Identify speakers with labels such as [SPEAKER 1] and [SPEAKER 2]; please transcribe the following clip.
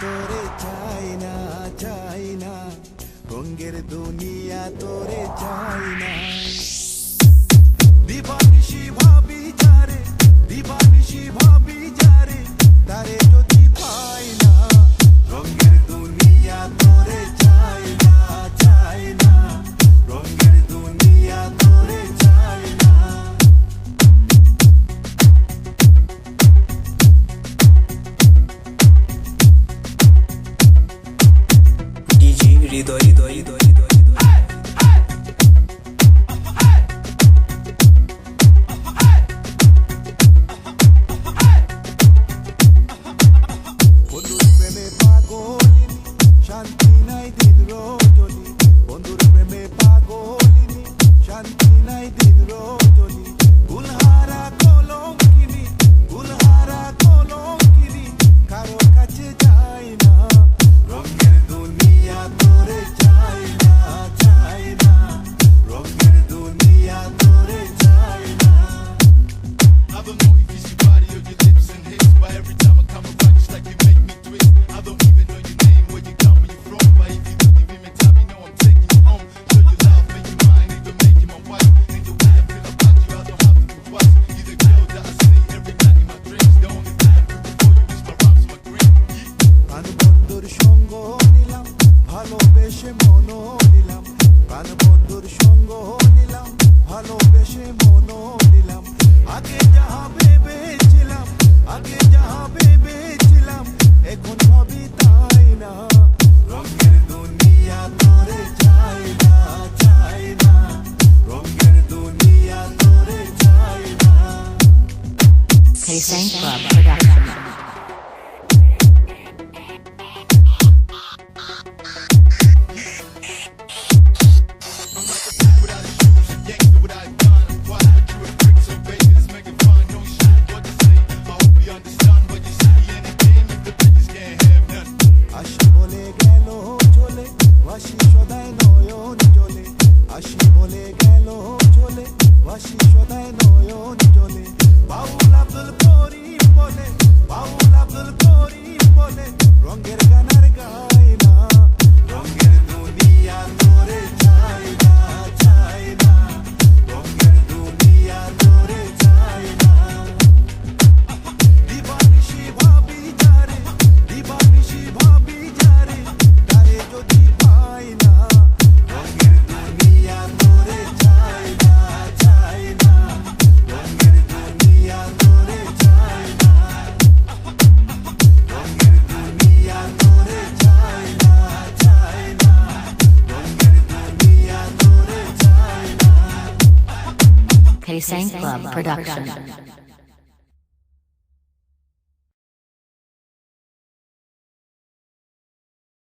[SPEAKER 1] তোরে চাই না চাই না, রঙের দুনিয়া তোরে চাই না। দিবানিশি ভাবি যারে, দিবানিশি ভাবি যারে, তারে যদি পাই না। রঙের দুনিয়া তোরে চাই না চাই না, রঙের দুনিয়া তোরে চাই না।
[SPEAKER 2] হৃদয় হৃদয় হৃদয় হৃদয়
[SPEAKER 1] বন্ধুর প্রেমে পাগলিনী, শান্তি নাই দিন রজনী। বন্ধুর প্রেমে পাগলিনী, শান্তি নাই দিন রজনী। গুলহারা কলঙ্কিনী, গুলহারা কলঙ্কিনী, কারো কাছে যাই না। রঙের দুনিয়া তোরে চাই না চাই না, রঙের দুনিয়া তোরে চাই না।
[SPEAKER 3] I don't know if it's your body or your lips and hips, but every time I come around, it's like you make me twist. I don't even know your name, where you come, where you from, but if you do give me time, you know I'm taking you home. Show you love, make you mine, even make you my wife. And the way I feel about you, I don't have to think twice. You're the girl that I see every night in my dreams. The only thing I do before you is my rhymes, my dream.
[SPEAKER 1] প্রাণ বন্ধুর সঙ্গ নিলাম, ভালোবেসে মনও দিলাম। প্রাণ বন্ধুর সঙ্গ নিলাম, ভালোবেসে মনও দিলাম। আগে যাহা ভেবেছিলাম, আগে যাহা ভেবেছিলাম, এখন ভাবি তাই না। রঙের দুনিয়া তোরে চাই না চাই না, রঙের দুনিয়া তোরে চাই না।
[SPEAKER 4] K-Sang Club Production.
[SPEAKER 3] Without shoes, a gangster without a gun. Why would you a freak, so baby, let's make it fun. No shit, what to say. I hope you understand what you see. Anything if the bitches can't have none.
[SPEAKER 1] আসি বলে গেল চলে, বাসি সদায় নয়ন জলে। আসি বলে গেল চলে, বাসি সদায় নয়ন জলে। বাউল আব্দুল করিম বলে, বাউল আব্দুল করিম বলে, রঙের গানার গাই না। রঙের দুনিয়া তোরে চাই না চাই না, রঙের দুনিয়া তোরে চাই না। দিবানিশি ভাবি যারে, দিবানিশি ভাবি যারে, তারে যদি পাই না। রঙের দুনিয়া তোরে চাই না চাই না, রঙের দুনিয়া তোরে চাই না। রঙের দুনিয়া তোরে চাই না চাই না, রঙের দুনিয়া তোরে চাই না।
[SPEAKER 4] K-Sang Club Production.